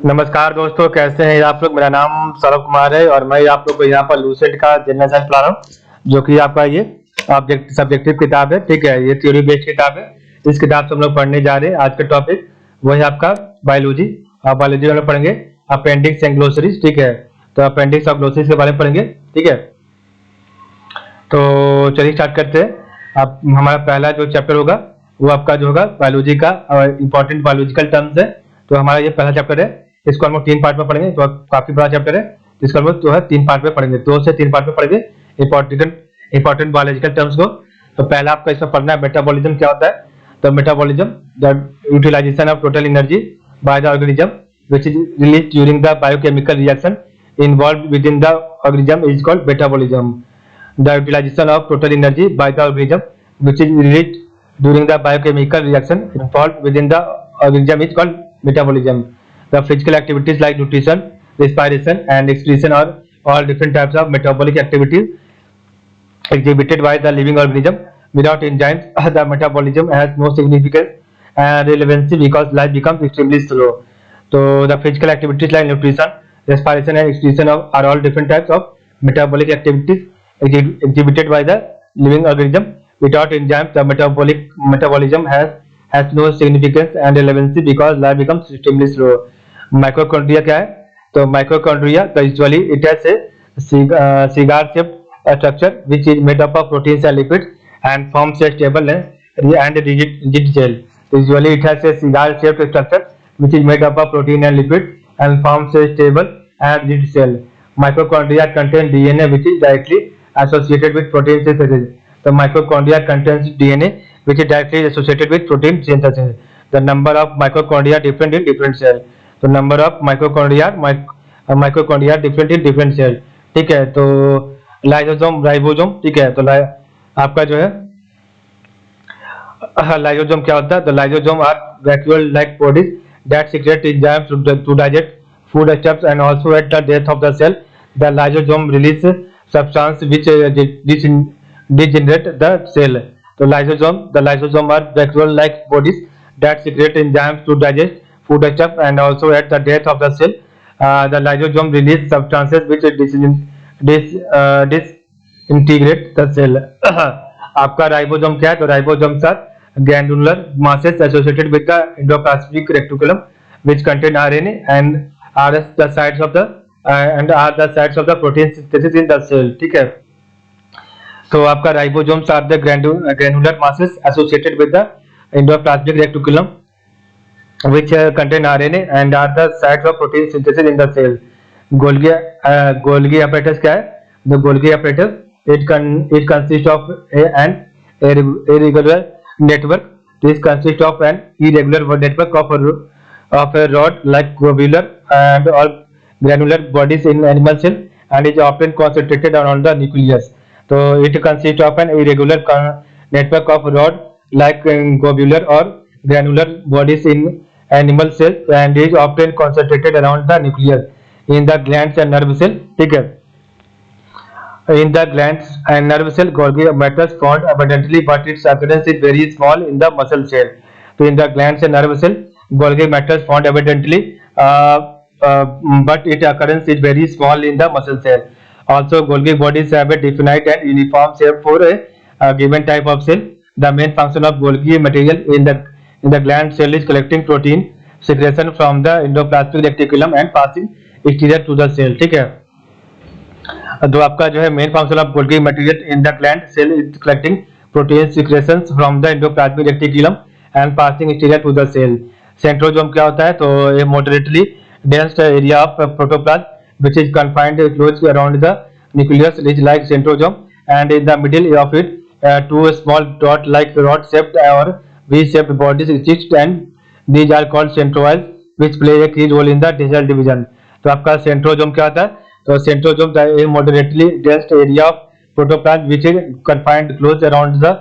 नमस्कार दोस्तों, कैसे हैं आप लोग। मेरा नाम सौरभ कुमार है और मैं आप लोग को यहाँ पर लूसेंट का जनरल साइंस पढ़ा रहा हूँ, जो कि आपका ये ऑब्जेक्ट सब्जेक्टिव किताब है। ठीक है, ये थ्योरी बेस्ड किताब है। इस किताब से हम लोग पढ़ने जा रहे हैं। आज का टॉपिक वो है आपका बायोलॉजी। और बायोलॉजी में हम लोग पढ़ेंगे अपेंडिक्स एंड ग्लोसरीज। ठीक है, तो अपेंडिक्स और ग्लोसरीज के बारे में पढ़ेंगे। ठीक है, तो चलिए स्टार्ट करते हैं। अब हमारा पहला जो चैप्टर होगा वो आपका जो होगा बायोलॉजी का इंपॉर्टेंट बायोलॉजिकल टर्म्स है। तो हमारा ये पहला चैप्टर है। इसको हम लोग 3 पार्ट में पढ़ेंगे। तो काफी बड़ा चैप्टर है, जिसको हम लोग जो है 3 पार्ट में पढ़ेंगे। 2 से 3 पार्ट में पढ़ेंगे इंपॉर्टेंट बायोलॉजिकल टर्म्स को। तो पहला आपका इसमें पढ़ना है मेटाबॉलिज्म क्या होता है। तो metabolism the utilization of total energy by the organism which is released during the biochemical reaction involved within the organism is called metabolism. The utilization of total energy by the organism which is released during the biochemical reaction involved within the organism is called metabolism. The physical activities like nutrition, respiration and excretion are all different types of metabolic activities exhibited by the living organism. Without enzymes, the metabolism has no significance and relevancy because life becomes extremely slow. So the physical activities like nutrition, respiration and excretion are all different types of metabolic activities exhibited by the living organism. Without enzymes, the metabolism has no significance and relevancy because life becomes extremely slow. Mitochondria क्या है? तो mitochondria usually it has a cigar shaped structure which is made up of proteins and lipids and forms a stable and rigid shell. So usually it has a cigar shaped structure which is made up of protein and lipid and forms a stable and rigid cell. Mitochondria contain DNA which is directly associated with protein synthesis. The mitochondria contains DNA which is directly associated with protein synthesis. The number of mitochondria different in different cell. तो number of mitochondria different in different cell. ठीक है, तो lysosome ribosome. ठीक है, तो आपका जो है लाइसोसोम क्या होता है। तो lysosome are vacuole like bodies that secrete enzymes to digest food stuffs and also at the death of the cell the lysosome release substance which degenerate the cell. तो the lysosome are vacuole like bodies that secrete enzymes to digest food stuff and also at the death of the cell the lysosome release substances which disintegrate the cell. आपका ribosome क्या है। तो ribosome sir granular masses associated with the endoplasmic reticulum which contain RNA and are the sites of the protein synthesis in the cell. ठीक है, तो आपका ribosomes are the granular masses associated with the endoplasmic reticulum which contain RNA and are the sites of protein synthesis in the cell. Golgi apparatus क्या है। The Golgi apparatus it consists of an irregular network. This consists of an irregular network of a rod-like globular and all granular bodies in animal cell and is often concentrated around the nucleus. So it consists of an irregular network of rod-like globular or granular bodies in animal cell and is often concentrated around the nucleus in the glands and nerve cell. ठीक है, in the glands and nerve cell Golgi apparatus found abundantly but its occurrence is very small in the muscle cell. So in the glands and nerve cell Golgi apparatus found abundantly but its occurrence is very small in the muscle cell. Also Golgi bodies have a definite and uniform shape for a given type of cell. The main function of Golgi material in the gland cell is collecting protein secretion from the endoplasmic reticulum and passing exterior to the cell. ठीक है, तो आपका जो है main function of Golgi material in the gland cell is collecting protein secretions from the endoplasmic reticulum and passing exterior to the cell. Centrosome क्या होता है। तो ये moderately dense area of protoplasm which is confined close around the nucleus is like centrosome and in the middle of it two small dot like rod shaped और V shaped bodies exist and these are called centroids which play a key role in the cell division. तो आपका centrosome क्या होता है। तो centrosome is a moderately dense area of protoplasm which is confined close around the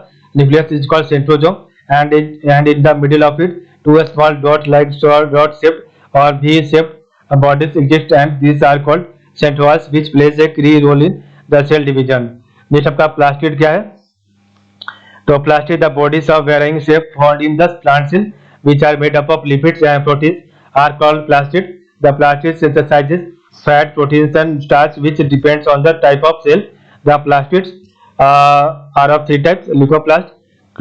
nucleus is called centrosome and in the middle of it two small dot like dot shaped or V shaped bodies exist and these are called centroids which plays a key role in the cell division. Next आपका plastid क्या है। तो plastid the bodies of varying shape found in the plant cell which are made up of lipids and proteins are called plastid. The plastid synthesizes fat, proteins, and starch, which depends on the type of cell. The plastids are of three types: leucoplast,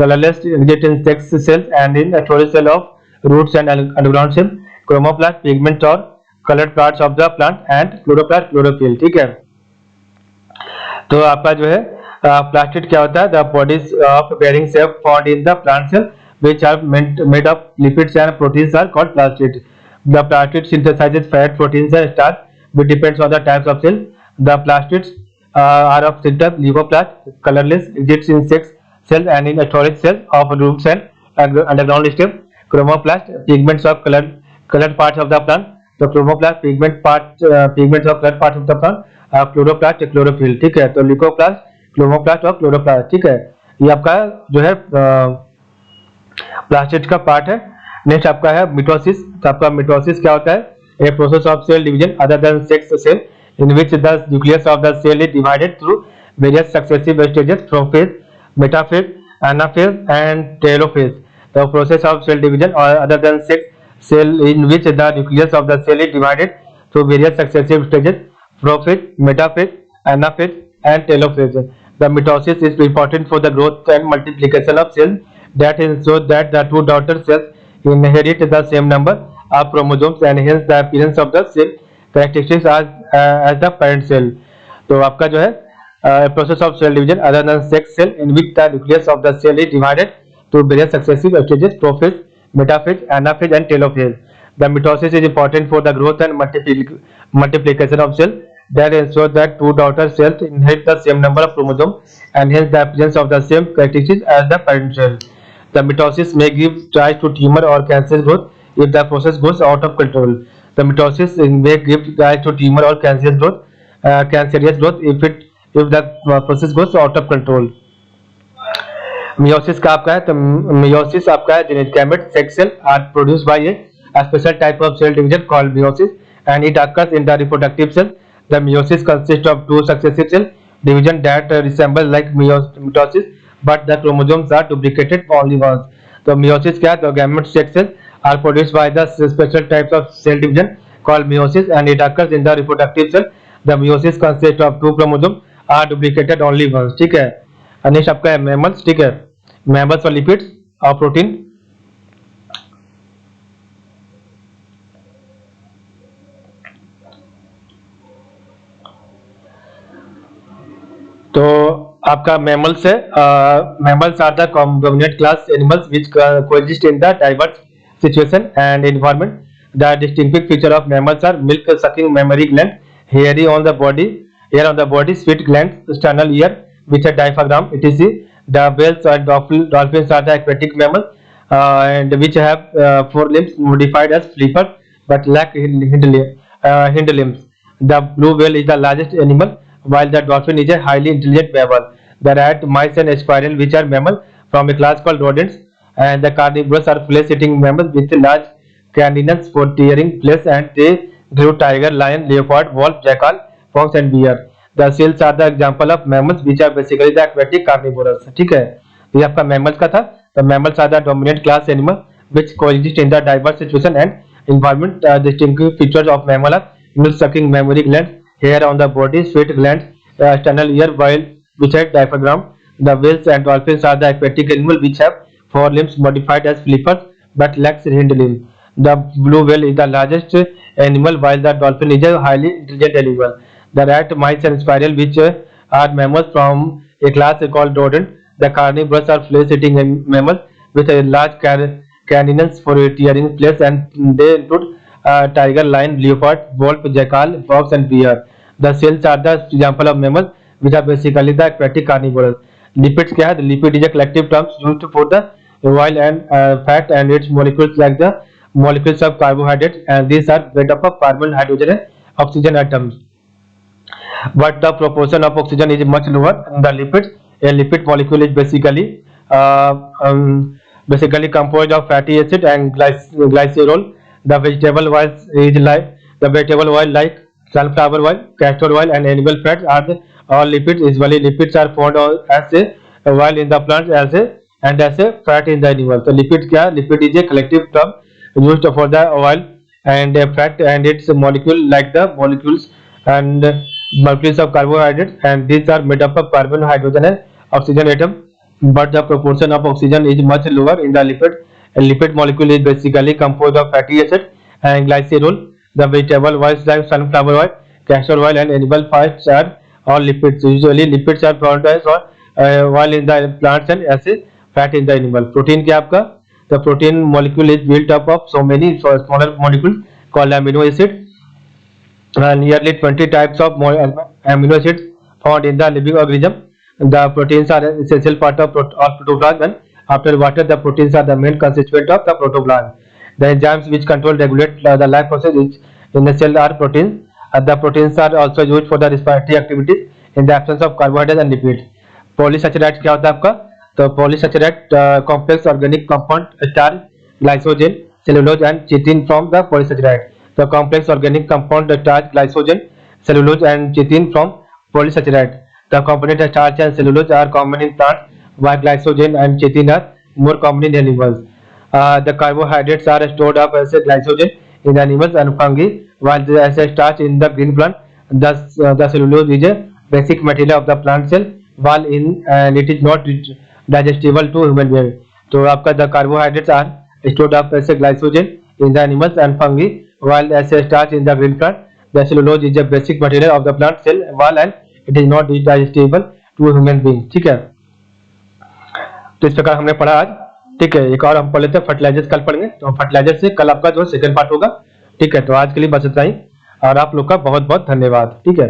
colorless, engaged in sex cells and in a cell of roots and underground cells; chromoplast, pigment or colored parts of the plant; and chloroplast, chlorophyll. ठीक है, तो आपका जो है plastid क्या होता है? The bodies of bearing shape found in the plant cell which are made of lipids and proteins are called plastid. The plastid synthesizes fat, proteins and starch, which depends on the types of cell. The plastids are of three types: leucoplast, colorless, exists in sex cells and in storage cells of root cell, underground stem; chromoplast, pigments of colored parts of the plant. The chromoplast, pigments of colored parts of the plant. Chloroplast, chlorophyll. ठीक है, तो leucoplast, chloroplast और chloroplast. ठीक है, ये आपका जो है प्लास्टिड का पार्ट है. नेक्स्ट आपका है मिटोसिस. तो आपका मिटोसिस क्या होता है? A process of cell division other than sex cell in which the nucleus of the cell is divided through various successive stages: prophase, metaphase, anaphase and telophase. The process of cell division other than sex cell in which the nucleus of the cell is divided through various successive stages: prophase, metaphase, anaphase, and telophase. The mitosis is important for the growth and multiplication of cells that ensure that the two daughter cells inherit the same number of chromosomes and hence the appearance of the cell characteristics as the parent cell. तो आपका जो है process of cell division other than sex cell in which the nucleus of the cell is divided to various successive stages: prophase, metaphase, anaphase, and telophase. The mitosis is important for the growth and multiplication of cells that ensure that two daughter cells inherit the same number of chromosomes and hence the appearance of the same characteristics as the parent cell. The mitosis may give rise to tumor or cancerous growth if the process goes out of control. The mitosis may give rise to tumor or cancerous growth if the process goes out of control. Meiosis का आपका है, तो meiosis आपका है genetic gamete sex cell are produced by a special type of cell division called meiosis and it occurs in the reproductive cell. The meiosis consists of two successive cell division that resemble like mitosis but the chromosomes are duplicated only once. तो meiosis क्या है? तो gamete sex cells are produced by the special types of cell division called meiosis and it occurs in the reproductive cell. The meiosis consists of two chromosomes are duplicated only once. ठीक है, next आपका है mammals. ठीक है, mammals और lipids और protein. तो आपका मैमल्स है. Mammals are the dominant class animals which coexist in the diverse situation and environment. The distinctive feature of mammals are milk sucking memory gland, hair on the body, sweat gland, sternal ear with a diaphragm, etc. The whales and dolphins are the aquatic mammals and which have four limbs modified as flippers but lack hind limbs. The blue whale is the largest animal while the dolphin is a highly intelligent mammal. The rat, mice and squirrel which are mammals from a class called rodents and the carnivorous are flesh-eating mammals with large canines for tearing flesh and they include tiger, lion, leopard, wolf, jackal, fox and bear. The seals are the example of mammals which are basically the aquatic carnivorous. ठीक है, तो ये आपका mammals का था. तो mammals are the dominant class animal which coexist in the diverse situation and environment. Distinctive features of mammal are milk-sucking mammary glands, hair on the body, sweat glands, sternal ear which have diaphragm. The whales and dolphins are the aquatic animal which have four limbs modified as flippers but lacks hind limb. The blue whale is the largest animal while the dolphin is a highly intelligent animal. The rat, mice and squirrel which are mammals from a class called rodent. The carnivorous are flesh-eating mammals with a large canines for tearing flesh and they include tiger, lion, leopard, wolf, jackal, fox and bear. The seals are the example of mammals which are basically the aquatic carnivores. Lipids क्या है? The lipid is a collective term used for the oil and fat and its molecules like the molecules of carbohydrates and these are made up of carbon, hydrogen and oxygen atoms. But the proportion of oxygen is much lower in the lipids. A lipid molecule is basically composed of fatty acid and glycerol. The vegetable oil like sunflower oil, castor oil and animal fats are all lipids. Usually lipids are found as a oil in the plants as a fat in the animal. So lipid क्या? Lipid is a collective term used for the oil and fat and its molecule like the molecules and molecules of carbohydrates, and these are made up of carbon, hydrogen and oxygen atom, but the proportion of oxygen is much lower in the lipid. A lipid molecule is basically composed of fatty acid and glycerol. The vegetable oils like sunflower oil, castor oil and animal fats are all lipids. Usually lipids are found as oil in the plants and as a fat in the animal. Protein क्या आपका? The protein molecule is built up of so many smaller molecules called amino acid. Nearly 20 types of amino acids found in the living organism. The proteins are an essential part of protoplasm, and after water, the proteins are the main constituent of the protoplasm. The enzymes which control regulate the life process in the cell are proteins. The proteins are also used for the respiratory activities in the absence of carbohydrates and lipids. Polysaccharides क्या होता है आपका? तो polysaccharide complex organic compound starch, glycogen, cellulose and chitin from the polysaccharide. The complex organic compound starch, glycogen, cellulose and chitin from polysaccharide. The component starch and cellulose are common in plants, while glycogen and chitin are more common in animals. The carbohydrates are stored up as glycogen in animals and fungi, while as a starch in the green plant. Thus, the cellulose is a basic material of the plant cell, while and it is not digestible to human being. तो आपका the carbohydrates are stored up as glycogen in the animals and fungi, while as a starch in the green plant. The cellulose is a basic material of the plant cell, while and it is not digestible to human being. ठीक है, तो इस प्रकार हमने पढ़ा आज. ठीक है, एक और हम पढ़ लेते हैं फर्टिलाइजर्स, कल पढ़ेंगे. तो फर्टिलाइजर से कल आपका जो सेकंड पार्ट होगा. ठीक है, तो आज के लिए बस इतना ही और आप लोग का बहुत बहुत धन्यवाद. ठीक है.